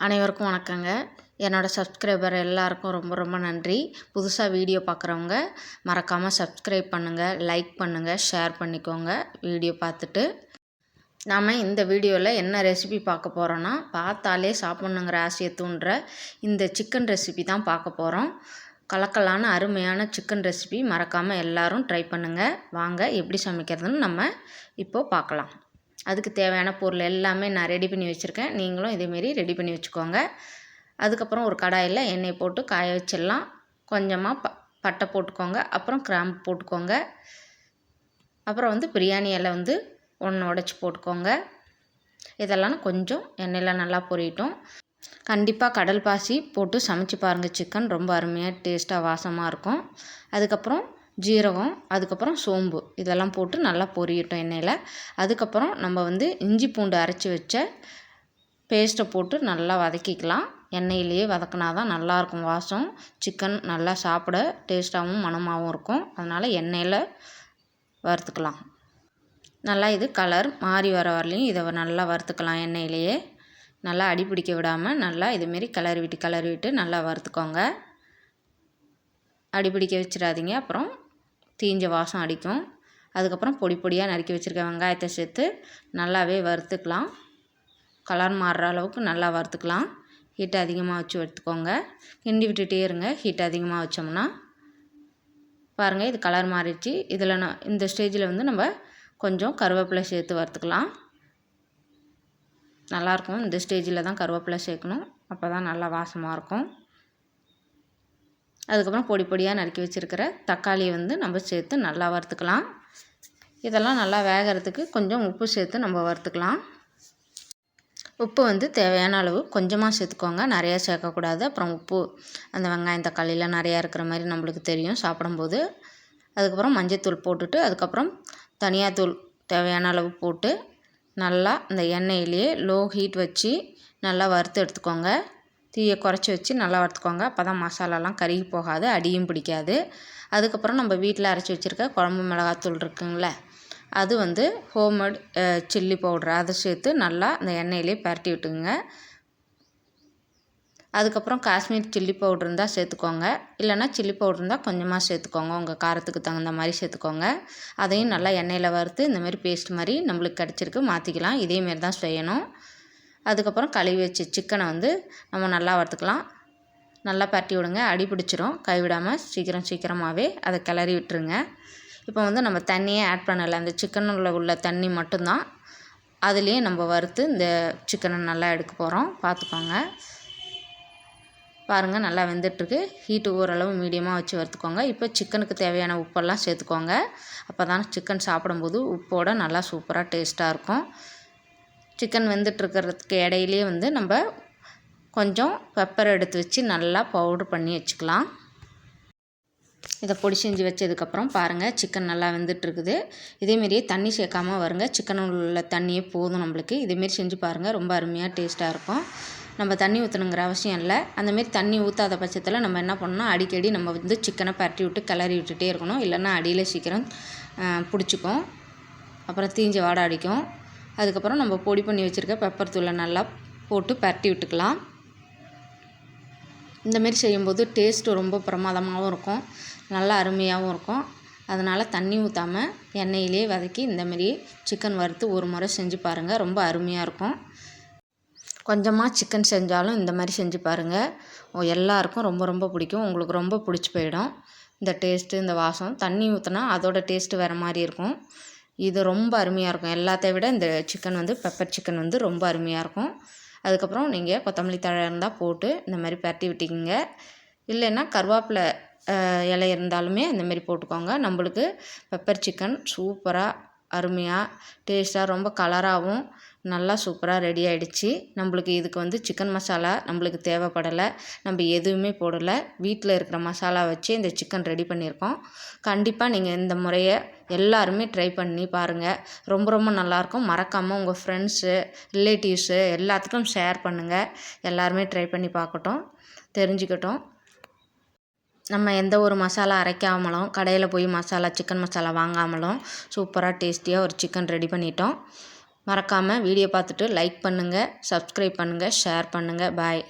அனைவருக்கும் வணக்கங்க. என்னோடய சப்ஸ்கிரைபர் எல்லாருக்கும் ரொம்ப ரொம்ப நன்றி. புதுசாக வீடியோ பார்க்குறவங்க மறக்காமல் சப்ஸ்கிரைப் பண்ணுங்கள், லைக் பண்ணுங்கள், ஷேர் பண்ணிக்கோங்க. வீடியோ பார்த்துட்டு நாம் இந்த வீடியோவில் என்ன ரெசிபி பார்க்க போகிறோன்னா, பார்த்தாலே சாப்பிட்ணுங்கிற ஆசையை தூண்டுற இந்த சிக்கன் ரெசிபி தான் பார்க்க போகிறோம். கலக்கலான அருமையான சிக்கன் ரெசிபி மறக்காமல் எல்லோரும் ட்ரை பண்ணுங்கள். வாங்க எப்படி சமைக்கிறதுன்னு நம்ம இப்போது பார்க்கலாம். அதுக்கு தேவையான பொருள் எல்லாமே நான் ரெடி பண்ணி வச்சுருக்கேன். நீங்களும் இதேமாரி ரெடி பண்ணி வச்சுக்கோங்க. அதுக்கப்புறம் ஒரு கடாயில் எண்ணெய் போட்டு காய வச்சிடலாம். கொஞ்சமாக பட்டை போட்டுக்கோங்க, அப்புறம் கிராம்பு போட்டுக்கோங்க, அப்புறம் பிரியாணி இலை ஒன்று உடச்சி போட்டுக்கோங்க. இதெல்லாம் கொஞ்சம் எண்ணெயில் நல்லா பொரியட்டும். கண்டிப்பாக கடல் பாசி போட்டு சமைச்சு பாருங்கள். சிக்கன் ரொம்ப அருமையாக டேஸ்ட்டாக வாசமாக இருக்கும். அதுக்கப்புறம் ஜீரகம், அதுக்கப்புறம் சோம்பு இதெல்லாம் போட்டு நல்லா பொரியட்டும் எண்ணெயில். அதுக்கப்புறம் நம்ம இஞ்சி பூண்டு அரைச்சி வச்ச பேஸ்ட்டை போட்டு நல்லா வதக்கிக்கலாம். எண்ணெயிலேயே வதக்கினா தான் நல்லாயிருக்கும் வாசம். சிக்கன் நல்லா சாப்பிட டேஸ்ட்டாகவும் மணமாகவும் இருக்கும். அதனால் எண்ணெயில் வறுத்துக்கலாம். நல்லா இது கலர் மாறி வர வரலையும் இதை நல்லா வறுத்துக்கலாம். எண்ணெயிலேயே நல்லா அடிப்பிடிக்க விடாமல் நல்லா இதுமாரி கிளறி விட்டு நல்லா வறுத்துக்கோங்க. அடிப்பிடிக்க வச்சிடாதீங்க, அப்புறம் தீஞ்ச வாசம் அடிக்கும். அதுக்கப்புறம் பொடி பொடியாக நறுக்கி வச்சுருக்க வெங்காயத்தை சேர்த்து நல்லாவே வறுத்துக்கலாம். கலர் மாறுற அளவுக்கு நல்லா வறுத்துக்கலாம். ஹீட் அதிகமாக வச்சு வறுத்துக்கோங்க. கிண்டி விட்டுட்டே இருங்க. ஹீட் அதிகமாக வச்சோம்னா பாருங்கள், இது கலர் மாறிடுச்சு. இதில் இந்த ஸ்டேஜில் நம்ம கொஞ்சம் கருவேப்பிலை சேர்த்து வறுத்துக்கலாம். நல்லாயிருக்கும். இந்த ஸ்டேஜில் தான் கருவேப்பிலை சேர்க்கணும். அப்போ தான் நல்லா வாசமாக இருக்கும். அதுக்கப்புறம் பொடி பொடியாக நறுக்கி வச்சுருக்கிற தக்காளியை நம்ம சேர்த்து நல்லா வறுத்துக்கலாம். இதெல்லாம் நல்லா வேகிறதுக்கு கொஞ்சம் உப்பு சேர்த்து நம்ம வறுத்துக்கலாம். உப்பு தேவையான அளவு கொஞ்சமாக சேர்த்துக்கோங்க, நிறையா சேர்க்கக்கூடாது. அப்புறம் உப்பு அந்த வெங்காயம் தக்காளியில் நிறையா இருக்கிற மாதிரி நம்மளுக்கு தெரியும் சாப்பிடும்போது. அதுக்கப்புறம் மஞ்சள்தூள் போட்டுட்டு அதுக்கப்புறம் தனியாத்தூள் தேவையான அளவு போட்டு நல்லா இந்த எண்ணெயிலேயே லோ ஹீட் வச்சு நல்லா வறுத்து எடுத்துக்கோங்க. தீயை குறைச்சி வச்சு நல்லா வறுத்துக்கோங்க. அப்போ தான் மசாலாலாம் கருகி போகாது, அடியும் பிடிக்காது. அதுக்கப்புறம் நம்ம வீட்டில் அரைச்சி வச்சுருக்க குழம்பு மிளகாத்தூள் இருக்குங்களே, அது ஹோம்மேட் சில்லி பவுட்ரு அதை சேர்த்து நல்லா அந்த எண்ணெயிலே பரட்டி விட்டுங்க. அதுக்கப்புறம் காஷ்மீர் சில்லி பவுட்ரு இருந்தால் சேர்த்துக்கோங்க, இல்லைனா சில்லி பவுட்ரு இருந்தால் கொஞ்சமாக சேர்த்துக்கோங்க. உங்கள் காரத்துக்கு தகுந்த மாதிரி சேர்த்துக்கோங்க. அதையும் நல்லா எண்ணெயில் வறுத்து இந்தமாரி பேஸ்ட் மாதிரி நம்மளுக்கு கிடச்சிருக்கு மாற்றிக்கலாம். இதேமாரி தான் செய்யணும். அதுக்கப்புறம் கழுவி வச்ச சிக்கனை நம்ம நல்லா வறுத்துக்கலாம். நல்லா பரட்டி விடுங்க, அடி பிடிச்சிரும். கைவிடாமல் சீக்கிரமாகவே அதை கிளறி விட்டுருங்க. இப்போ நம்ம தண்ணியே ஆட் பண்ணலை, அந்த சிக்கனில் உள்ள தண்ணி மட்டும்தான். அதுலேயே நம்ம வறுத்து இந்த சிக்கனை நல்லா எடுக்க போகிறோம். பார்த்துக்கோங்க. பாருங்கள், நல்லா வெந்துட்டுருக்கு. ஹீட்டு ஓரளவு மீடியமாக வச்சு வறுத்துக்கோங்க. இப்போ சிக்கனுக்கு தேவையான உப்பெல்லாம் சேர்த்துக்கோங்க. அப்போ தான் சிக்கன் சாப்பிடும்போது உப்போடு நல்லா சூப்பராக டேஸ்ட்டாக இருக்கும். சிக்கன் வெந்துட்டுருக்கிறதுக்கு இடையிலே நம்ம கொஞ்சம் பெப்பர் எடுத்து வச்சு நல்லா பவுட்ரு பண்ணி வச்சுக்கலாம். இதை பொடி செஞ்சு வச்சதுக்கப்புறம் பாருங்கள், சிக்கன் நல்லா வெந்துட்டுருக்குது. இதேமாரியே தண்ணி சேர்க்காமல் வருங்க. சிக்கனில் உள்ள தண்ணியே போதும் நம்மளுக்கு. இதேமாரி செஞ்சு பாருங்கள், ரொம்ப அருமையாக டேஸ்ட்டாக இருக்கும். நம்ம தண்ணி ஊற்றணுங்கிற அவசியம் இல்லை. அந்தமாரி தண்ணி ஊற்றாத பட்சத்தில் நம்ம என்ன பண்ணணும், அடிக்கடி நம்ம சிக்கனை பரட்டி விட்டு கிளறி விட்டுட்டே இருக்கணும். இல்லைன்னா அடியில் சீக்கிரம் பிடிச்சிக்கும், அப்புறம் தீஞ்ச வாடை அடிக்கும். அதுக்கப்புறம் நம்ம பொடி பண்ணி வச்சுருக்க பெப்பர் தூளை நல்லா போட்டு பரட்டி விட்டுக்கலாம். இந்தமாரி செய்யும்போது டேஸ்ட்டு ரொம்ப பிரமாதமாகவும் இருக்கும், நல்லா அருமையாகவும் இருக்கும். அதனால் தண்ணி ஊற்றாமல் எண்ணெயிலே வதக்கி இந்தமாரி சிக்கன் வறுத்து ஒரு முறை செஞ்சு பாருங்கள், ரொம்ப அருமையாக இருக்கும். கொஞ்சமாக சிக்கன் செஞ்சாலும் இந்த மாதிரி செஞ்சு பாருங்கள். எல்லாருக்கும் ரொம்ப ரொம்ப பிடிக்கும். உங்களுக்கு ரொம்ப பிடிச்சி போயிடும் இந்த டேஸ்ட்டு, இந்த வாசம். தண்ணி ஊற்றினா அதோட டேஸ்ட்டு வேறு மாதிரி இருக்கும். இது ரொம்ப அருமையாக இருக்கும். எல்லாத்தையும் விட இந்த சிக்கன் பெப்பர் சிக்கன் ரொம்ப அருமையாக இருக்கும். அதுக்கப்புறம் நீங்கள் கொத்தமல்லி தழை இருந்தால் போட்டு இந்த மாதிரி பரட்டி விட்டிங்க. இல்லைன்னா கருவேப்பிலை இலை இருந்தாலுமே இந்தமாரி போட்டுக்கோங்க. நம்மளுக்கு பெப்பர் சிக்கன் சூப்பராக அருமையாக டேஸ்ட்டாக ரொம்ப கலராகவும் நல்லா சூப்பராக ரெடி ஆகிடுச்சு. நம்மளுக்கு இதுக்கு சிக்கன் மசாலா நம்மளுக்கு தேவைப்படலை, நம்ம எதுவுமே போடலை. வீட்டில் இருக்கிற மசாலா வச்சு இந்த சிக்கன் ரெடி பண்ணியிருக்கோம். கண்டிப்பாக நீங்கள் இந்த முறையை எல்லாருமே ட்ரை பண்ணி பாருங்கள், ரொம்ப ரொம்ப நல்லாயிருக்கும். மறக்காமல் உங்கள் ஃப்ரெண்ட்ஸு, ரிலேட்டிவ்ஸு எல்லாத்துக்கும் ஷேர் பண்ணுங்கள். எல்லாருமே ட்ரை பண்ணி பார்க்கட்டும், தெரிஞ்சுக்கட்டும். நம்ம எந்த ஒரு மசாலா அரைக்காமலும், கடையில் போய் சிக்கன் மசாலா வாங்காமலும் சூப்பராக டேஸ்டியாக ஒரு சிக்கன் ரெடி பண்ணிட்டோம். மறக்காமல் வீடியோ பார்த்துட்டு லைக் பண்ணுங்கள், சப்ஸ்கிரைப் பண்ணுங்கள், ஷேர் பண்ணுங்கள். பாய்.